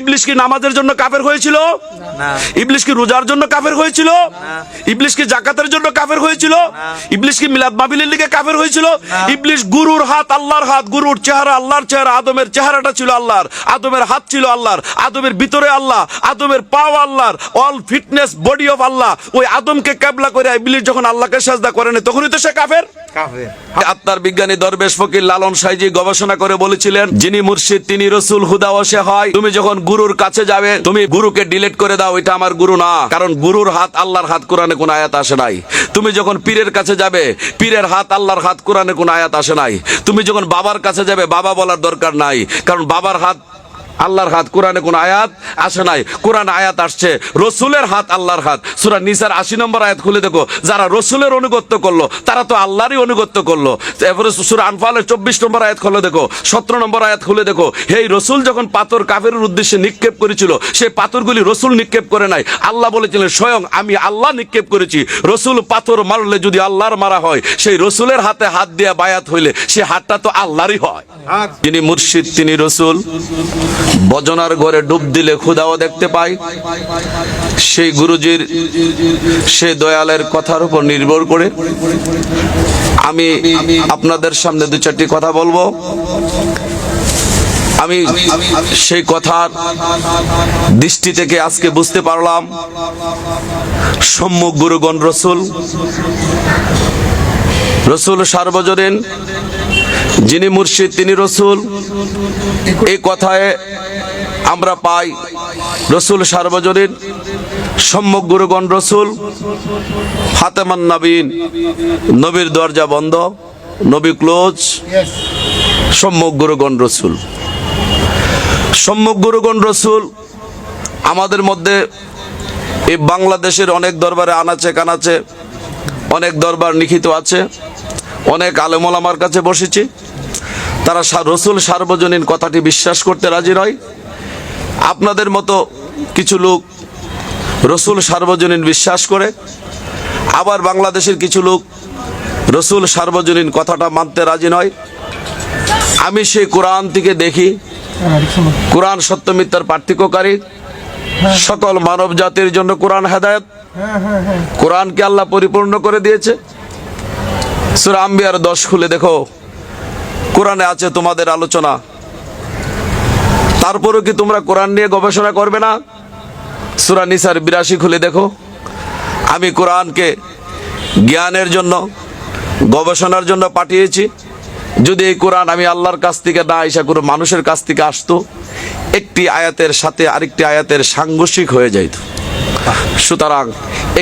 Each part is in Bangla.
ইবলিশ কি নামাজের জন্য কাফের হয়েছিল? ইবলিশ কি রোজার জন্য কাফের হয়েছিল? ইবলিশ কি জাকাতের জন্য কাফের হয়েছিল? ইবলিশ কি মিলাদ মাহফিলের লিগে কাফের হয়েছিল? ইবলিশ গুরুর হাত আল্লাহর হাত, গুরুর চেহারা আল্লাহর চেহারা, আদমের চেহারাটা ছিল আল্লাহর, আদমের হাত ছিল আল্লাহর, আদমের ভিতরে আল্লাহ, আদমের পাও আল্লাহর, অল ফিটনেস বডি অফ আল্লাহ। ওই আদমকে কেবলা করে ইবলিশ যখন আল্লাহকে সাজদা করে না, তখনই তো সে কাফের। আত্মার বিজ্ঞানী দরবেশ ফকির লালন সাইজি গবেষণা করে বলেছিলেন, যিনি মুর্শিদ তিনি রসুল হুদা ওয়াসে হয়। তুমি যখন গুরুর কাছে যাবে, তুমি গুরুকে ডিলিট করে দাও, এটা আমার গুরু না, কারণ গুরুর হাত আল্লাহর হাত, কোরআনে কোন আয়াত আসে নাই। তুমি যখন পীরের কাছে যাবে, পীরের হাত আল্লাহর হাত, কোরআনে কোন আয়াত আসে নাই। তুমি যখন বাবার কাছে যাবে, বাবা বলার দরকার নাই, কারণ বাবার হাত আল্লাহর হাত, কোরআনে কোন আয়াত আসে নাই। কোরআন আয়াত আসছে রসুলের হাত আল্লাহর হাত। সূরা নিসার 80 নম্বর আয়াত খুলে দেখো, যারা রসুলের অনুগত্য করলো তারা তো আল্লাহরই অনুগত্য করলো। এরপরে সূরা আনফালের 24 নম্বর আয়াত খুলে দেখো, 17 নম্বর আয়াত খুলে দেখো, হেই রসুল যখন পাথর কাফেরের উদ্দেশ্যে নিক্ষেপ করেছিল, সেই পাথরগুলি রসুল নিক্ষেপ করে নাই, আল্লাহ বলেছিলেন স্বয়ং আমি আল্লাহ নিক্ষেপ করেছি। রসুল পাথর মারলে যদি আল্লাহর মারা হয়, সেই রসুলের হাতে হাত দিয়ে বায়াত হইলে সে হাতটা তো আল্লাহরই হয়। যিনি মুর্শিদ তিনি রসুল, বজনার ঘরে ডুব দিলে খুদাও দেখতে পাই। সেই গুরুজির সেই দয়ালের কথার উপর নির্ভর করে আমি আপনাদের সামনে দু চারটি কথা বলবো। আমি সেই কথার দৃষ্টি থেকে আজকে বুঝতে পারলাম, সম্মুখ গুরুগণ রসুল, রসুল সার্বজনীন, যিনি মুর্শিদ তিনি রসুল। এই কথায় আমরা পাই রসুল সার্বজনীন, সম্মুখ গুরুগণ রসুল, ফাতেমান নবীন, নবীর দরজা বন্ধ, নবী ক্লোজ, সম্মুখ গুরুগণ রসুল। সম্মুখ গুরুগণ রসুল আমাদের মধ্যে এই বাংলাদেশের অনেক দরবারে আনাচে কানাচে অনেক দরবার লিখিত আছে, অনেক আলেম ওলামার কাছে বসেছি, তারা রসুল সার্বজনীন কথাটি বিশ্বাস করতে রাজি নয়। আপনাদের মতো কিছু লোক রসুল সার্বজনীন বিশ্বাস করে, আবার বাংলাদেশের কিছু লোক রসুল সার্বজনীন কথাটা মানতে রাজি নয়। আমি সেই কোরআন থেকে দেখি, কোরআন সত্য মিথ্যার পার্থক্যকারী, সকল মানব জাতির জন্য কোরআন হেদায়েত। কোরআনকে আল্লাহ পরিপূর্ণ করে দিয়েছে। সূরা আম্বিয়ার 10 খুলে দেখো, কোরআনে আছে তোমাদের আলোচনা, তারপরও কি তোমরা কোরআন নিয়ে গবেষণা করবে না? সূরা নিসার 82 খুলে দেখো, আমি কোরআনকে জ্ঞানের জন্য গবেষণার জন্য পাঠিয়েছি। যদি এই কোরআন আমি আল্লাহর কাছ থেকে না আইসা কোনো মানুষের কাছ থেকে আসতো, একটি আয়াতের সাথে আরেকটি আয়াতের সাংঘর্ষিক হয়ে যাইত। সুতরাং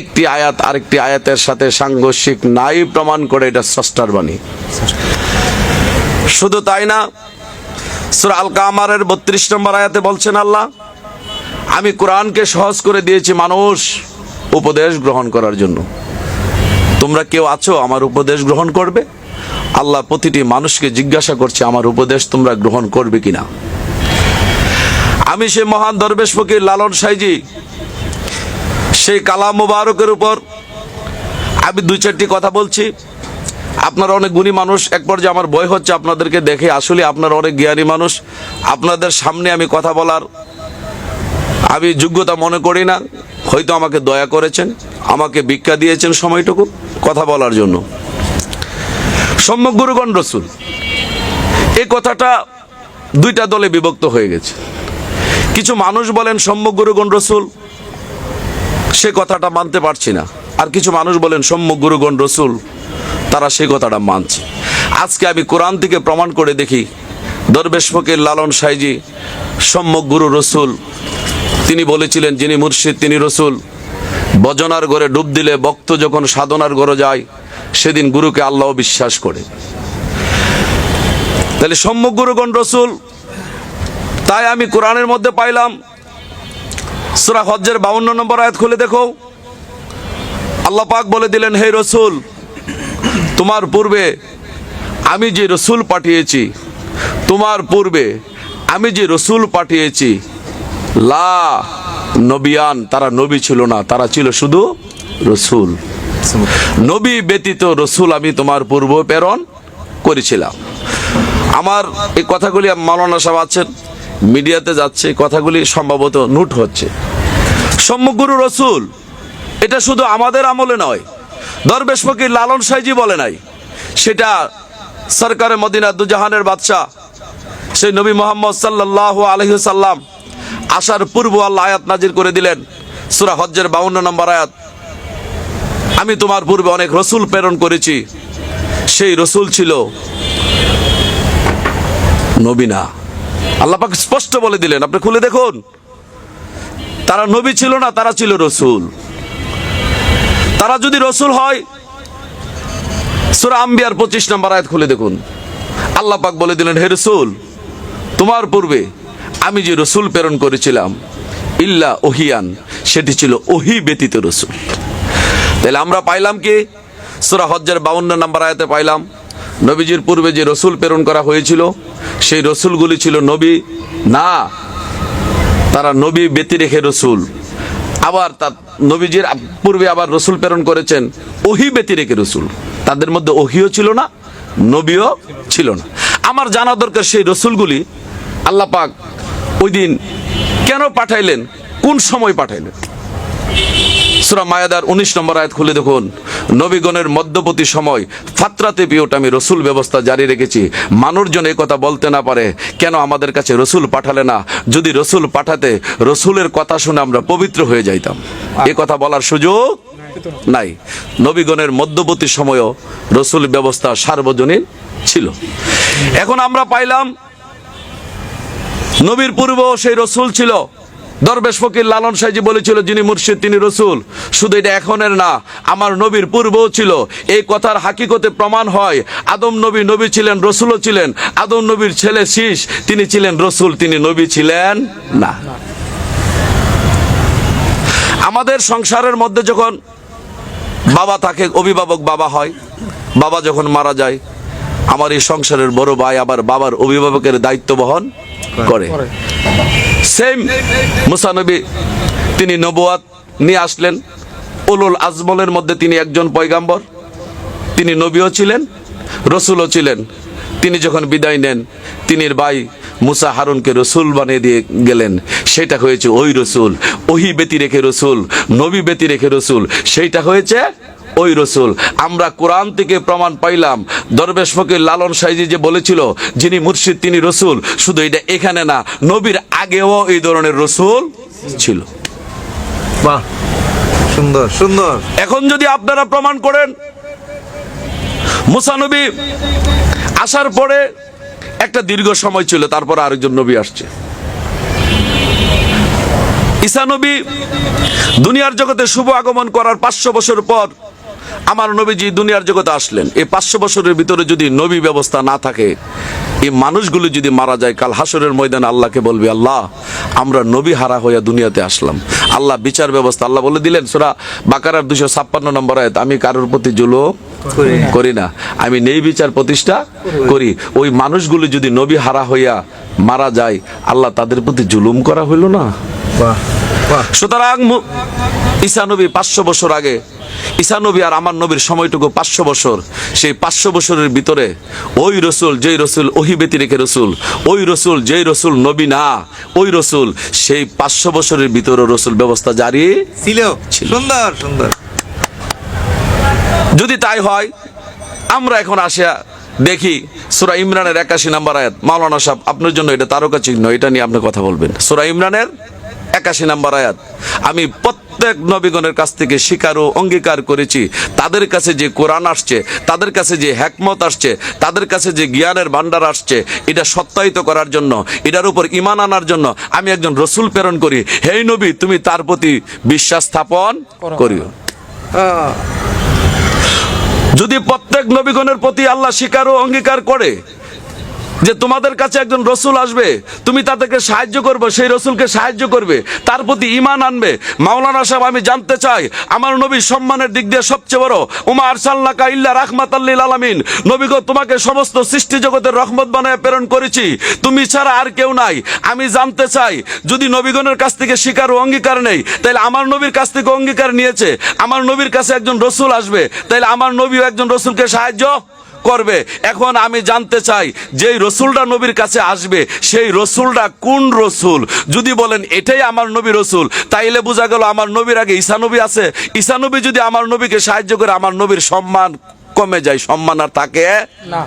একটি আয়াত আরেকটি আয়াতের সাথে সাংঘর্ষিক নাই প্রমাণ করে এটা স্রষ্টার বাণী। শুধু তাই না, সূরা আল কামারের 32 নম্বর আয়াতে বলছেন আল্লাহ, আমি কোরআনকে সহজ করে দিয়েছি মানুষ উপদেশ গ্রহণ করার জন্য। তোমরা কেউ আছো আমার উপদেশ গ্রহণ করবে? আল্লাহ প্রতিটি মানুষকে জিজ্ঞাসা করছে আমার উপদেশ তোমরা গ্রহণ করবে কিনা। আমি সেই মহান দরবেশ ফকির লালন সাইজি সেই কালাম মুবারকের উপর আমি দুই চারটি কথা বলছি। আপনারা অনেক গুণী মানুষ, এক পর্যায়ে আমার ভয় হচ্ছে আপনাদেরকে দেখে, আসলে আপনারা অনেক জ্ঞানী মানুষ, আপনাদের সামনে আমি কথা বলার আমি যোগ্যতা মনে করি না। হয়তো আমাকে দয়া করেছেন, আমাকে ভিক্ষা দিয়েছেন সময়টুকু কথা বলার জন্য। সম্মুখ গুরুগণ রসুল, এই কথাটা দুইটা দলে বিভক্ত হয়ে গেছে। কিছু মানুষ বলেন সম্মুখ গুরুগণ রসুল, সে কথাটা মানতে পারছি না। আর কিছু মানুষ বলেন সম্মুখ গুরুগণ রসুল, তারা সেই কথাটা মানছে। আজকে আমি কোরআন থেকে প্রমাণ করে দেখি দরবেশ ফকির লালন সাইজি সম্মুখ গুরু রসুল। তিনি বলেছিলেন যিনি মুর্শিদ তিনি রসুল। বজনার ঘরে ডুব দিলে ভক্ত যখন সাধনার ঘরে যায়, সেদিন গুরুকে আল্লাহ বিশ্বাস করে। তাহলে সম্মুখ গুরুগণ রসুল। তাই আমি কোরআনের মধ্যে পাইলাম, সূরা হজ্জের 52 নম্বর আয়াত খুলে দেখো, আল্লাহ পাক বলে দিলেন, হে রসুল, তোমার পূর্বে আমি যে রসুল পাঠিয়েছি, তোমার পূর্বে আমি যে রসুল পাঠিয়েছি, লা নবিয়ান, তারা নবী ছিল না, তারা ছিল শুধু রসুল। নবী ব্যতীত রসুল আমি তোমার পূর্ব প্রেরণ করেছিলাম। আমার এই কথাগুলি মাওলানা সাহেব আছেন, মিডিয়াতে যাচ্ছে, কথাগুলি সম্ভবত নোট হচ্ছে। সম্যকগুরু রসুল এটা শুধু আমাদের আমলে নয়, দরবেশ ফকির লালন সাইজি বলে নাই, সেটা সরকারে মদিনা দুজাহানের বাদশাহ সেই নবী মোহাম্মদ সাল্লাল্লাহু আলাইহি সাল্লাম আসার পূর্ব আল্লাহ আয়াত নাজির করে দিলেন, সূরা হজ্জের 52 নম্বর আয়াত, আমি তোমার পূর্বে অনেক রসুল প্রেরণ করেছি, সেই রসুল ছিল নবী না। আল্লাহ পাক স্পষ্ট বলে দিলেন, আপনি খুলে দেখুন, তারা নবী ছিল না, তারা ছিল রসুল। তারা যদি রসুল হয়, সূরা আম্বিয়ার 25 নম্বর আয়াত খুলে দেখুন, আল্লাহ পাক বলে দিলেন, হে রসুল, তোমার পূর্বে আমি যে রসুল প্রেরণ করেছিলাম ইল্লা ওহিয়ান, সেটি ছিল ওহি ব্যতীত রসুল। তাহলে আমরা পাইলাম কি? সূরা হজ্জের 52 নম্বর আয়াতে পাইলাম নবীজির পূর্বে যে রসুল প্রেরণ করা হয়েছিল সেই রসুলগুলি ছিল নবী না, তারা নবী ব্যতি রেখে রসুল। আবার তার নবীজির পূর্বে আবার রসুল প্রেরণ করেছেন ওহি ব্যতি রেখে রসুল, তাদের মধ্যে ওহিও ছিল না, নবীও ছিল না। আমার জানা দরকার সেই রসুলগুলি আল্লাহ পাক ওই দিন কেন পাঠাইলেন, কোন সময় পাঠাইলেন। সূরা মায়াদার 19 নম্বর আয়াত খুলে দেখুন, নবীগণের মধ্যবর্তী সময় ফাতরাতে পিওট আমি রসুল ব্যবস্থা জারি রেখেছি, মানুষজন এই কথা বলতে না পারে কেন আমাদের কাছে রসুল পাঠালে না, যদি রসুল পাঠাতে রসুলের কথা শুনে আমরা পবিত্র হয়ে যাইতাম, এ কথা বলার সুযোগ নাই। নবীগণের মধ্যবর্তী সময়ও রসুল ব্যবস্থা সার্বজনীন ছিল। এখন আমরা পাইলাম নবীর পূর্বেও সেই রসুল ছিল। দরবেশ ফকির লালন সাইজি বলেছিল, যিনি মুর্শিদ তিনি রসুল। শুধু এটা এখনের না, আমার নবীর পূর্বেও ছিল। এই কথার হাকিকতে প্রমাণ হয়, আদম নবী নবী ছিলেন, রসুলও ছিলেন। আদম নবীর ছেলে শীষ, তিনি ছিলেন রসুল, তিনি নবী ছিলেন না। আমাদের সংসারের মধ্যে যখন বাবা থাকে, অভিভাবক বাবা হয়, বাবা যখন মারা যায়, আমার এই সংসারের বড় ভাই আবার বাবার অভিভাবকের দায়িত্ব বহন করে। সেম মুসা নবী, তিনি নবুয়াত নিয়ে আসলেন, উলুল আজমলের মধ্যে তিনি একজন পয়গাম্বর, তিনি নবীও ছিলেন, রসুলও ছিলেন। তিনি যখন বিদায় নেন, তিনি ভাই মুসা হারুনকে রসুল বানিয়ে দিয়ে গেলেন, সেটা হয়েছে ওই রসুল। ওহি ব্যতি রেখে রসুল, নবী ব্যতি রেখে রসুল, সেইটা হয়েছে ওই রসুল। আমরা কোরআন থেকে প্রমাণ পাইলাম, দরবেশ ফকির লালন সাইজি যে বলেছিল যিনি মুর্শিদ তিনি রসুল, শুধু এটা এখানে না, নবীর আগেও এই ধরনের রসুল ছিল। বাহ, সুন্দর সুন্দর। এখন যদি আপনারা প্রমাণ করেন মুসা নবী আসার পরে একটা দীর্ঘ সময় ছিল, তারপর আরেকজন নবী আসছে। ঈসা নবী দুনিয়ার জগতে শুভ আগমন করার 500 বছর পর আমার নবীজি দুনিয়ার জগতে আসলেন। এই 500 বছরের ভিতরে যদি নবী ব্যবস্থা না থাকে, এই মানুষগুলো যদি মারা যায়, কাল হাসরের ময়দানে আল্লাহকে বলবে, আল্লাহ আমরা নবী হারা হইয়া দুনিয়াতে আসলাম। আল্লাহ বিচার ব্যবস্থা, আল্লাহ বলে দিলেন সূরা বাকারার 256 নম্বর আয়াত, আমি কারোর প্রতি জুলুম করি না, আমি নেই বিচার প্রতিষ্ঠা করি। ওই মানুষগুলো যদি নবী হারা হইয়া মারা যায়, আল্লাহ তাদের প্রতি জুলুম করা হইল না? সুতরাং ঈসা নবী 500 বছর আগে, ঈসা নবী আর আমার নবীর সময়টুকু 500 বছর। সেই 500 বছরের ভিতরে ওই রসুল, যেই রসুল ওহি ব্যতি রেখে রসুল, ওই রসুল যেই রসুল নবী না, ওই রসুল সেই 500 বছরের ভিতরে রসুল ব্যবস্থা জারি ছিল। সুন্দর সুন্দর। যদি তাই হয়, আমরা এখন আসিয়া দেখি সূরা ইমরানের 81 নম্বর আয়াত। মাওলানা সাহেব, আপনার জন্য এটা তারকা চিহ্ন, এটা নিয়ে আপনি কথা বলবেন। সূরা ইমরানের 81 নম্বর আয়াত, আমি প্রত্যেক নবীগণের কাছ থেকে স্বীকার ও অঙ্গীকার করেছি, তাদের কাছে যে কোরআন আসছে, তাদের কাছে যে হিকমত আসছে, তাদের কাছে যে জ্ঞানের ভান্ডার আসছে, এটা সত্যায়িত করার জন্য, এটার উপর ঈমান আনার জন্য আমি একজন রসুল প্রেরণ করি। হে নবী, তুমি তার প্রতি বিশ্বাস স্থাপন করিও। যদি প্রত্যেক নবীগণের প্রতি আল্লাহ স্বীকার ও অঙ্গীকার করে যে তোমাদের কাছে একজন রসুল আসবে, তুমি তাদেরকে সাহায্য করবে, সেই রসুলকে সাহায্য করবে, তার প্রতি ঈমান আনবে। মাওলানা সাহেব, আমি জানতে চাই, আমার নবী সম্মানের দিক দিয়ে সবচেয়ে বড়, উমা আরসালনাকা ইল্লা রাহমাতাল লিল আলামিন, নবী গো তোমাকে সমস্ত সৃষ্টি জগতের রহমত বানায় প্রেরণ করেছি, তুমি ছাড়া আর কেউ নাই। আমি জানতে চাই, যদি নবীগণের কাছ থেকে স্বীকার ও অঙ্গীকার নেই, তাহলে আমার নবীর কাছ থেকে অঙ্গীকার নিয়েছে, আমার নবীর কাছে একজন রসুল আসবে, তাহলে আমার নবীও একজন রসুলকে সাহায্য করবে। এখন আমি জানতে চাই যেই রসুলটা নবীর কাছে আসবে সেই রসুলটা কোন রসুল? যদি বলেন এটাই আমার নবী রসুল, তাইলে বোঝা গেল আমার নবীর আগে ঈসা নবী আছে। ঈসা নবী যদি আমার নবীকে সাহায্য করে, আমার নবীর সম্মান কমে যায়, সম্মান আর থাকে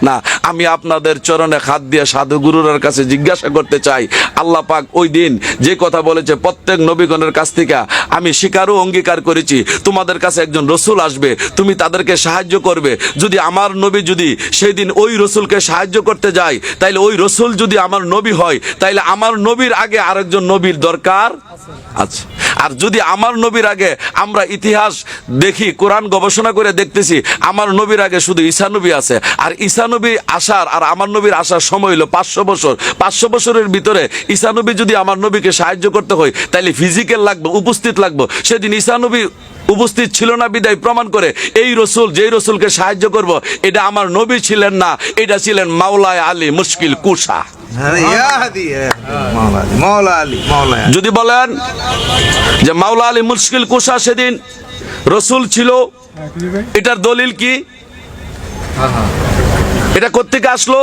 না। আমি আপনাদের চরণে হাত দিয়ে সাধু গুরুর কাছে জিজ্ঞাসা করতে চাই, আল্লাহ পাক ওই দিন যে কথা বলেছে প্রত্যেক নবীগণের কাছ থেকে আমি স্বীকারও অঙ্গীকার করেছি, তোমাদের কাছে একজন রসুল আসবে, তুমি তাদেরকে সাহায্য করবে। যদি আমার নবী যদি সেই দিন ওই রসুলকে সাহায্য করতে যায়, তাইলে ওই রসুল যদি আমার নবী হয়, তাইলে আমার নবীর আগে আরেকজন নবীর দরকার আছে। আর যদি আমার নবীর আগে আমরা ইতিহাস দেখি, কোরআন গবেষণা করে দেখতেছি, আমার নবীর আগে শুধু ঈসা নবী আছে। আর ঈসা নবী আসার আর আমার নবীর আসার সময় হলো 500 বছর। 500 বছরের ভিতরে ঈসা নবী যদি আমার নবীকে সাহায্য করতে হয়, তাইলে ফিজিক্যাল লাগবে, উপস্থিত লাগবে। সেদিন ঈসা নবী উপস্থিত ছিল না বিদায় প্রমাণ করে এই রসুল, যেই রসুলকে সাহায্য করব, এটা আমার নবী ছিলেন না, এটা ছিলেন মাওলায় আলী মুশকিল কুশা। যদি বলেন যে মাওলা আলী মুশকিল কুশা সেদিন রসুল ছিল, এটার দলিল কি? এটা কোত্থেকে আসলো?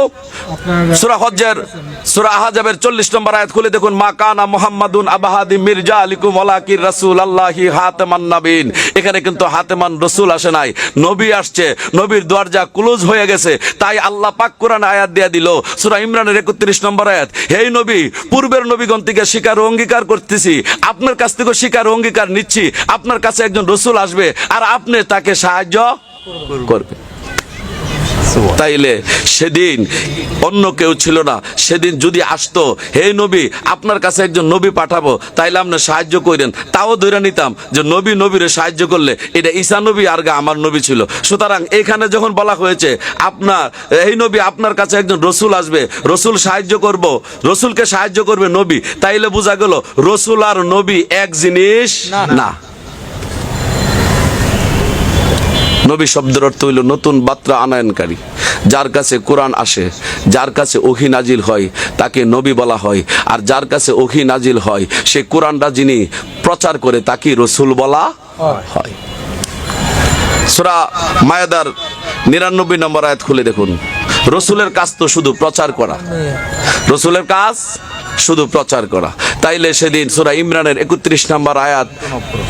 সূরা হজ্জের সূরা আহজাবের 40 নম্বর আয়াত খুলে দেখুন, মা কানা মুহাম্মাদুন আবাহাদি মির্জা আলিকুম ওয়ালাকির রাসূলুল্লাহি হাতামান নাবিয়িন। এখানে কিন্তু হাতেমান রসুল আসে নাই, নবী আসছে। নবীর দরজা ক্লোজ হয়ে গেছে, তাই আল্লাহ পাক কোরআন আয়াত দিয়ে দিল সূরা ইমরানের 31 নম্বর আয়াত, হে নবী, পূর্বের নবীগণ থেকে স্বীকার ও অঙ্গীকার করতেছি, আপনার কাছ থেকে স্বীকার ও অঙ্গীকার নিচ্ছি, আপনার কাছে একজন রসুল আসবে আর আপনি তাকে সাহায্য করবে। তাইলে সেদিন অন্য কেউ ছিল না, সেদিন যদি আসতো, হে নবী, আপনার কাছে একজন নবী পাঠাবো, তাইলে আপনি সাহায্য করেন, তাও ধরে নিতাম যে নবী নবীরে সাহায্য করলে এটা ঈসা নবী আর আমার নবী ছিল। সুতরাং এখানে যখন বলা হয়েছে আপনার এই নবী, আপনার কাছে একজন রসুল আসবে, রসুল সাহায্য করব, রসুলকে সাহায্য করবে নবী, তাইলে বোঝা গেল রসুল আর নবী এক জিনিস না। নবী শব্দের অর্থ হইল নতুন বার্তা আনয়নকারী। যার কাছে কোরআন আসে, যার কাছে ওহী নাজিল হয়, তাকে নবী বলা হয়। আর যার কাছে ওহী নাজিল হয়, সে কোরআনটা যিনি প্রচার করে, তাকে রসুল বলা হয়। সূরা মায়েদার 99 নম্বর আয়াত খুলে দেখুন, রসুলের কাজ তো শুধু প্রচার করা, রসুলের কাজ শুধু প্রচার করা। তাইলে সেদিন সূরা ইমরানের 31 নম্বর আয়াত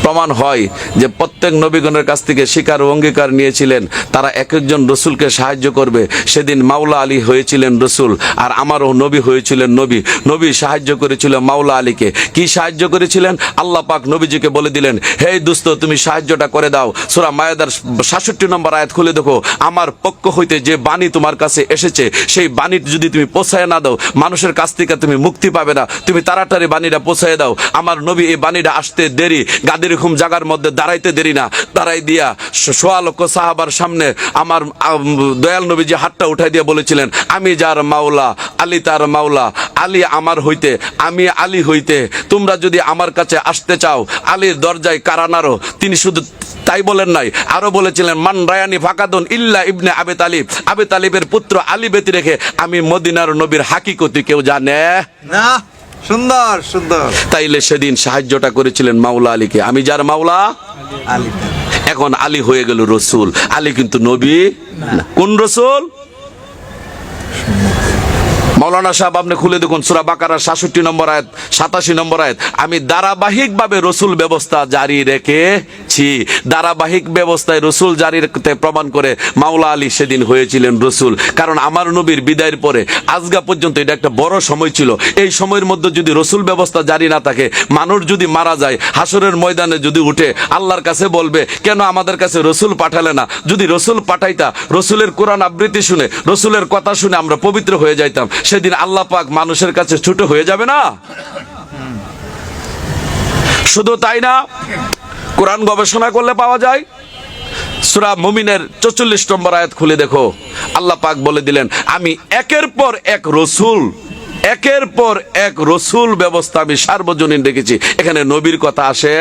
প্রমাণ হয় যে প্রত্যেক নবীগণের কাছ থেকে স্বীকার ও অঙ্গীকার নিয়েছিলেন, তারা এক একজন রসুলকে সাহায্য করবে। সেদিন মাওলা আলী হয়েছিলেন রসুল, আর আমারও নবী হয়েছিলেন নবী। নবী সাহায্য করেছিল মাওলা আলীকে। কি সাহায্য করেছিলেন? আল্লাহ পাক নবীজিকে বলে দিলেন, হে দোস্ত, তুমি সাহায্যটা করে দাও। সূরা মায়েদার 66 নম্বর আয়াত খুলে দেখো, আমার পক্ষ হইতে যে বাণী তোমার কাছে এসেছে, সেই বাণী যদি তুমি পৌঁছায় না দাও, মানুষের কাছ থেকে তুমি মুক্তি পাবে না। তুমি তাড়াতাড়ি বাণীটা পৌঁছায় দাও। আমার নবী এই বাণীটা আসতে দেরি, গাদির ঘুম জাগার মধ্যে দাঁড়াইতে দেরি না, দাঁড়াই দিয়া 1.25 লক্ষ সাহাবার সামনে আমার দয়াল নবী যে হাতটা উঠাই দিয়ে বলেছিলেন, আমি যার মাওলা, আলী তার মাওলা, আলী আমার হইতে, আমি আলী হইতে, তোমরা যদি আমার কাছে আসতে চাও, আলীর দরজায় কারানারো। তিনি শুধু তাই বলেন নাই, আরো বলেছিলেন, মান রায়ানি ফাকাদুন ইল্লা ইবনে আবি তালিব, আবি তালিবের পুত্র আলী ব্যতী রেখে আমি মদিনার নবীর হাকিকতি কেউ জানে না। সুন্দর সুন্দর। তাইলে সেদিন সাহায্যটা করেছিলেন মাওলা আলীকে, আমি যার মাওলা আলী। এখন আলী হয়ে গেল রসুল। আলী কিন্তু নবী না। কোন রসুল? মাওলানা সাহেব আপনি খুলে দেখুন সূরা বাকারার 66 নম্বর আয়াত, 87 নম্বর আয়াত, আমি ধারাবাহিকভাবে রসুল ব্যবস্থা জারি রেখেছি। ধারাবাহিক ব্যবস্থায় রসুল জারি রাখতে প্রমাণ করে মাওলা আলী সেদিন হয়েছিলেন রসুল। কারণ আমার নবীর বিদায়ের পরে আজগা পর্যন্ত এটা একটা বড় সময় ছিল। এই সময়ের মধ্যে যদি রসুল ব্যবস্থা জারি না থাকে, মানুষ যদি মারা যায়, হাসরের ময়দানে যদি উঠে, আল্লাহর কাছে বলবে, কেন আমাদের কাছে রসুল পাঠালে না? যদি রসুল পাঠাইতা, রসুলের কোরআন আবৃত্তি শুনে, রসুলের কথা শুনে আমরা পবিত্র হয়ে যাইতাম, সেদিন আল্লাহ পাক মানুষের কাছে ছোট হয়ে যাবে না? শুধু তাই না, কোরআন গবেষণা করলে পাওয়া যায়, সূরা মুমিনের 44 নম্বর আয়াত খুলে দেখো, আল্লাহ পাক বলে দিলেন, আমি একের পর এক রসুল ব্যবস্থা আমি সার্বজনীন রেখেছি। এখানে নবীর কথা আসে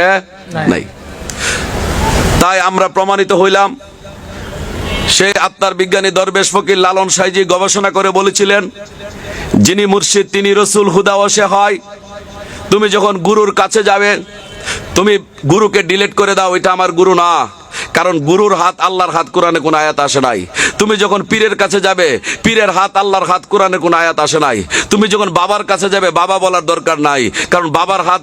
নাই। তাই আমরা প্রমাণিত হইলাম, সেই আত্মার বিজ্ঞানী দরবেশ ফকির লালন সাইজি গবেষণা করে বলেছিলেন, যিনি মুর্শিদ তিনি রসুল, হুদা ও সে হয়। তুমি যখন গুরুর কাছে যাবে, তুমি গুরুকে ডিলিট করে দাও, এটা আমার গুরু না। কারণ গুরুর হাত আল্লাহর হাত কোরআনে কোন আয়াত আসে নাই। তুমি যখন পীরের কাছে যাবে, পীরের হাত আল্লাহর হাত কোরআনে কোন আয়াত আসে নাই। তুমি যখন বাবার কাছে যাবে, বাবা বলার দরকার নাই, কারণ বাবার হাত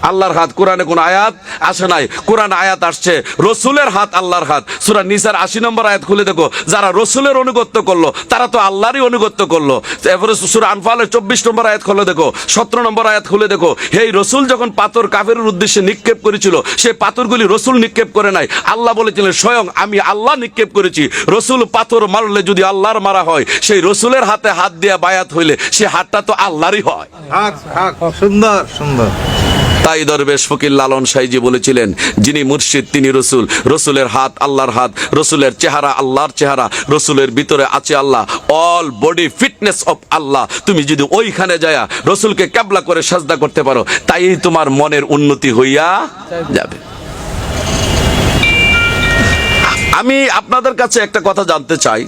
আল্লাহর হাত কোরআনে কোন আয়াত আসে নাই। কোরআন আয়াত আসছে রসুলের হাত আল্লাহর হাত। সূরা নিসার 80 নম্বর আয়াত খুলে দেখো, যারা রসুলের অনুগত্য করলো তারা তো আল্লাহরই অনুগত্য করলো। এরপরে সূরা আনফালের 24 নম্বর আয়াত খুলে দেখো, 17 নম্বর আয়াত খুলে দেখো, হেই রসুল যখন পাথর কাফেরের উদ্দেশ্যে নিক্ষেপ করেছিল, সেই পাথরগুলি রসুল নিক্ষেপ করে নাই, আল্লাহ বলেছিলেন স্বয়ং আমি আল্লাহ নিক্ষেপ করেছি। রসুল পাথর মারলে যদি আল্লাহর মারা হয়, সেই রসুলের হাতে হাত দিয়ে বায়াত হইলে সে হাতটা তো আল্লাহরই হয়। হক হক, সুন্দর সুন্দর। তাই দরবেশ ফকির লালন সাইজি বলেছিলেন, যিনি মুর্শিদ তিনি রসুল, রসুলের হাত আল্লাহর হাত, রসুলের চেহারা আল্লাহর চেহারা, রসুলের ভিতরে আছে আল্লাহ, অল বডি ফিটনেস অফ আল্লাহ। তুমি যদি ওইখানে যায়া রসুলকে ক্যাবলা করে সাজদা করতে পারো, তাই তোমার মনের উন্নতি হইয়া যাবে। আমি আপনাদের কাছে একটা কথা জানতে চাই।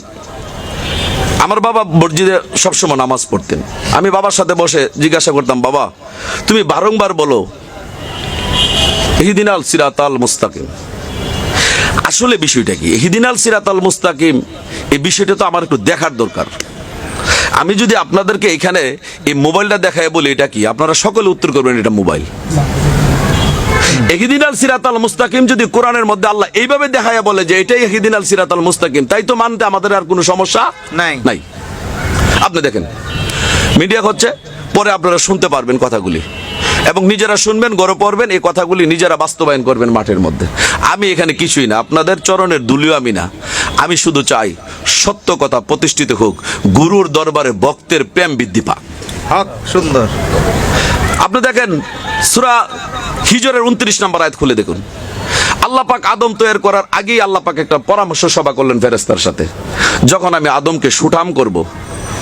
আমার বাবা মসজিদে সবসময় নামাজ পড়তেন। আমি বাবার সাথে বসে জিজ্ঞাসা করতাম, বাবা তুমি বারংবার বলো ইহদিনাল সিরাতাল মুস্তাকিম, আসলে বিষয়টা কি? ইহদিনাল সিরাতাল মুস্তাকিম, এই বিষয়টা তো আমার একটু দেখার দরকার। আমি যদি আপনাদেরকে এখানে এই মোবাইলটা দেখায় বলি এটা কি, আপনারা সকলে উত্তর করবেন এটা মোবাইল। ইহদিনাল সিরাতাল মুস্তাকিম যদি কোরআনের মধ্যে আল্লাহ এইভাবে দেখায় বলে যে এটাই ইহদিনাল সিরাতাল মুস্তাকিম, তাই তো মানতে আমাদের আর কোনো সমস্যা নাই। আপনি দেখেন মিডিয়া হচ্ছে, পরে আপনারা শুনতে পারবেন কথাগুলি এবং নিজেরা শুনবেন, গড়ে পড়বেন, এই কথাগুলি নিজেরা বাস্তবায়ন করবেন মাঠের মধ্যে। আমি এখানে কিছুই না, আপনাদের চরণের দুলিও আমি না। আমি শুধু চাই সত্য কথা প্রতিষ্ঠিত হোক, গুরুর দরবারে ভক্তের প্রেম বৃদ্ধি পাক। হক, সুন্দর। আপনি দেখেন সূরা হিজরের 29 নম্বর আয়াত খুলে দেখুন। আল্লাহ পাক আদম তৈরি করার আগেই আল্লাহ পাক একটা পরামর্শ সভা করলেন ফেরেশতার সাথে। যখন আমি আদমকে সুঠাম করব,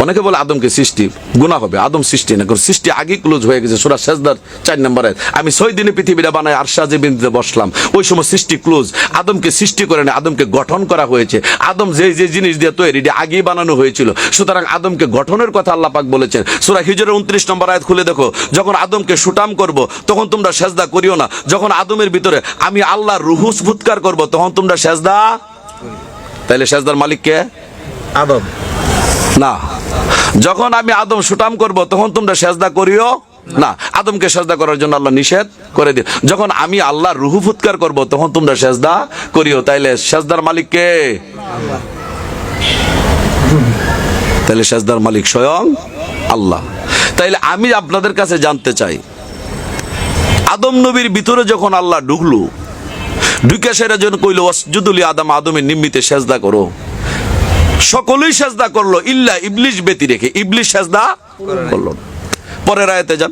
অনেকে বলে আদমকে সৃষ্টি গুনাহ হবে, আদম সৃষ্টি না, কারণ সৃষ্টি আগেই ক্লোজ হয়ে গেছে। সূরা সাজদার 4 নম্বর আয়াত, আমি 6 দিনে পৃথিবীটা বানায় আরশে বিন্দুতে বসলাম, ওই সময় সৃষ্টি ক্লোজ। আদমকে সৃষ্টি করে না, আদমকে গঠন করা হয়েছে। আদম যে যে জিনিস দিয়ে তৈরি এটা আগেই বানানো হয়েছিল, সুতরাং আদমকে গঠনের কথা আল্লাহ পাক বলেছেন। সূরা হিজরের 29 নম্বর আয়াত খুলে দেখো, যখন আদমকে সুঠাম করব তখন তোমরা সেজদা করিও না, যখন আদমের ভিতরে আমি আল্লাহর রূহ ফুৎকার করব তখন তোমরা সেজদা। তাইলে সেজদার মালিক কে? আদম না। যখন আমি আদম সুঠাম করব তখন তোমরা সেজদা করিও না, আদমকে সেজদা করার জন্য আল্লাহ নিষেধ করে দিও। যখন আমি আল্লাহর রূহ ফুৎকার করব তখন তোমরা সেজদা করিও। তাইলে সেজদার মালিক কে? তাইলে সেজদার মালিক স্বয়ং আল্লাহ। তাইলে আমি আপনাদের কাছে জানতে চাই, আদম নবীর ভিতরে যখন আল্লাহ ঢুকলো, ঢুকে সেরা জন্য কইল ওয়াসজুদুলি আদম, আদমের নিমিত্তে সেজদা করো। সকলেই সেজদা করলো ইল্লা ইবলিস ব্যতি রেখে, ইবলিস সেজদা করলো না। পরের আয়াতে যান,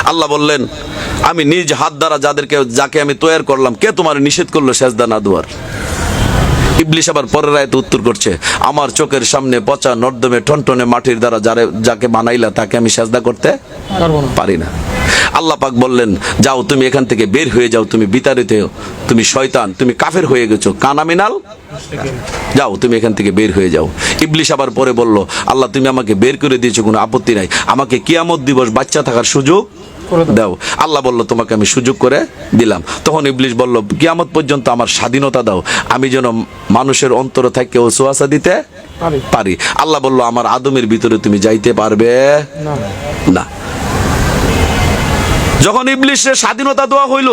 আল্লাহ বললেন আমি নিজ হাত দ্বারা যাকে আমি তৈরি করলাম, কে তোমার নিষেধ করলো সেজদা না দেওয়ার? ইবলিস আবার পরের আয়াতে উত্তর করছে, আমার চোখের সামনে পচা নর্দমে টনটনে মাটির দ্বারা যাকে বানাইলা তাকে আমি সেজদা করতে পারি না। আল্লাহ পাক বললেন যাও তুমি এখান থেকে বের হয়ে যাও, তুমি বিতাড়িত, তুমি শয়তান, তুমি কাফের হয়ে গেছো, কানামিনাল, যাও তুমি এখান থেকে বের হয়ে যাও। ইবলিস আবার পরে বলল, আল্লাহ তুমি আমাকে বের করে দিয়েছো, কোনো আপত্তি নাই, আমাকে কিয়ামত দিবস বাচ্চা থাকার সুযোগ দাও। আল্লাহ বলল তোমাকে আমি সুযোগ করে দিলাম। তখন ইবলিস বলল কিয়ামত পর্যন্ত আমার স্বাধীনতা দাও, আমি যেন মানুষের অন্তর থেকে ওয়াসওয়াসা দিতে পারি। আল্লাহ বলল আমার আদমের ভিতরে তুমি যাইতে পারবে না। যখন ইবলিসের স্বাধীনতা দেওয়া হইল,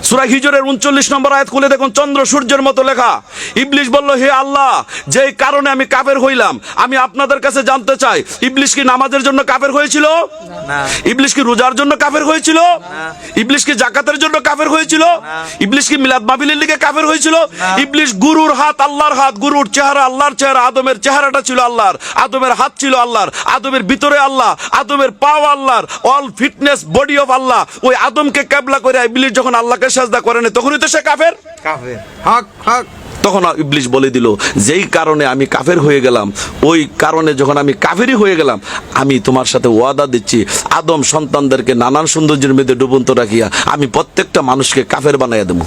সূরা হিজরের 39 নম্বর আয়াত খুলে দেখুন, চন্দ্র সূর্যের মতো লেখা। ইবলিস বলল হে আল্লাহ, যেই কারণে আমি কাফের হইলাম, আমি আপনাদের কাছে জানতে চাই, ইবলিস কি নামাজের জন্য কাফের হয়েছিল? না। ইবলিস কি রোজার জন্য কাফের হয়েছিল? না। ইবলিস কি যাকাতের জন্য কাফের হয়েছিল? না। ইবলিস কি মিলাদ মাহফিলের লিগে কাফের হয়েছিল? ইবলিস গুরুর হাত আল্লাহর হাত, গুরুর চেহারা আল্লাহর চেহারা, আদমের চেহারাটা ছিল আল্লাহর, আদমের হাত ছিল আল্লাহর, আদমের ভিতরে আল্লাহ, আদমের পাও আল্লাহর, অল ফিটনেস বডি অফ আল্লাহ। ওই আদমকে ক্যাবলা করে ইবলিস যখন আল্লাহকে সেজদা করে না, তখনই তো সে কাফের। হক হক। তখন ইবলিস বলে দিল, যেই কারণে আমি কাফের হয়ে গেলাম, ওই কারণে যখন আমি কাফেরই হয়ে গেলাম, আমি তোমার সাথে ওয়াদা দিচ্ছি, আদম সন্তানদেরকে নানান সৌন্দর্যের মধ্যে ডুবন্ত রাখিয়া আমি প্রত্যেকটা মানুষকে কাফের বানাইয়া দেবো।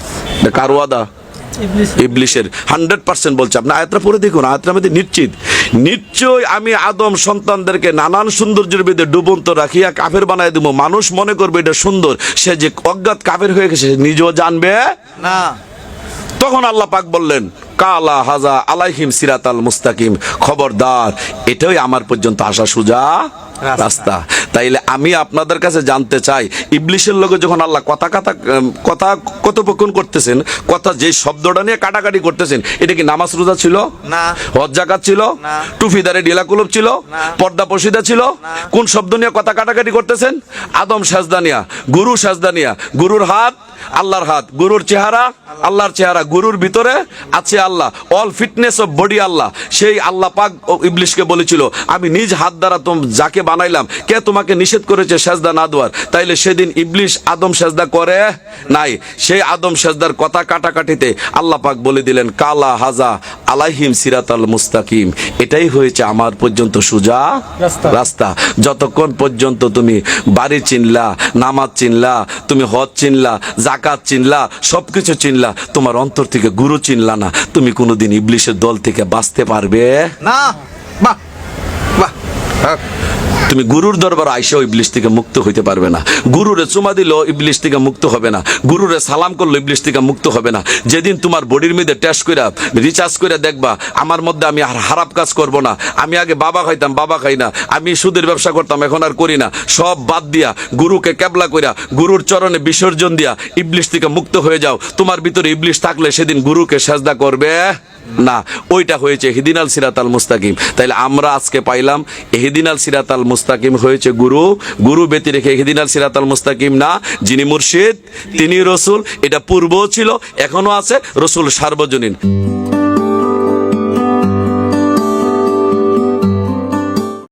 কার ওয়াদা? ইবলিসের। 100% বলছে। আপনি আয়াতটা পড়ে দেখুন, আয়াতটার মধ্যে নিশ্চয় আমি আদম সন্তানদেরকে নানান সৌন্দর্যের মধ্যে ডুবন্ত রাখিয়া কাফের বানাই দেবো। মানুষ মনে করবে এটা সুন্দর, সে যে অজ্ঞাত কাফের হয়ে গেছে নিজেও জানবে না। তখন আল্লাহ পাক বললেন কালা হাজা আলাইহিম সিরাতাল মুস্তাকিম, খবরদার এটাই আমার পর্যন্ত আসা সোজা রাস্তা। তাইলে আমি আপনাদের কাছে জানতে চাই, ইবলিশের লগে যখন আল্লাহ কথা কথোপকথন করতেছেন, কথা যে শব্দটা নিয়ে কাটাকাটি করতেছেন, এটা কি নামাজ রোজা ছিল? না। হজ জাকাত ছিল? না। টুফিদারে ঢিলা কুলুপ ছিল? না। পর্দা পশিদা ছিল? কোন শব্দ নিয়ে কথা কাটাকাটি করতেছেন? আদম সাজদা নিয়া, গুরু সাজদা নিয়া, গুরুর হাত আল্লাহর হাত, গুরুর চেহারা আল্লাহর চেহারা, গুরুর ভিতরে আছে আল্লাহ, অল ফিটনেস অফ বডি আল্লাহ। সেই আল্লাহ পাক ইবলিশকে বলেছিল আমি নিজ হাত দ্বারা যাকে বানাইলাম, কে তোমাকে নিষেধ করেছে সেজদা না দেওয়ার? তাইলে সেদিন ইবলিশ আদম সেজদা করে নাই। সেই আদম সেজদার কথা কাটাকাটিতে আল্লাহ পাক বলে দিলেন কালা হাজা আলাইহিম সিরাতাল মুস্তাকিম, এটাই হয়েছে আমার পর্যন্ত সোজা রাস্তা। যতক্ষণ পর্যন্ত তুমি বাড়ি চিনলা, নামাজ চিনলা, তুমি হজ চিনলা, জাকাত চিনলা, সবকিছু চিনলা, তোমার অন্তর থেকে গুরু চিনলা না, তুমি কোনোদিন ইবলিশের দল থেকে বাঁচতে পারবে না। বাহ বাহ, হক। তুমি গুরুর দরবার আইসাও ইবলিশ থেকে মুক্ত হইতে পারবে না। গুরুরে চুমা দিলেও ইবলিশ থেকে মুক্ত হবে না। গুরুরে সালাম করলো ইবলিশ থেকে মুক্ত হবে না। যেদিন তোমার বডির মধ্যে টেস্ট করে রিচার্জ করে দেখবা আমার মধ্যে আমি আর খারাপ কাজ করব না, আমি আগে বাবা খাইতাম বাবা খাই না, আমি সুদের ব্যবসা করতাম এখন আর করি না, সব বাদ দিয়া গুরুকে কেবলা কইরা গুরুর চরণে বিসর্জন দিয়া ইবলিশ থেকে মুক্ত হয়ে যাও। তোমার ভিতরে ইবলিশ থাকলে সেদিন গুরুকে সেজদা করবে না। ওইটা হয়েছে ইহদিনাল সিরাতাল মুস্তাকিম। তাইলে আমরা আজকে পাইলাম ইহদিনাল সিরাতাল মুস্তাকিম হয়েছে গুরু, গুরু ব্যতি রেখে ইহদিনাল সিরাতাল মুস্তাকিম না। যিনি মুর্শিদ তিনি রসুল, এটা পূর্বও ছিল এখনো আছে, রসুল সার্বজনীন।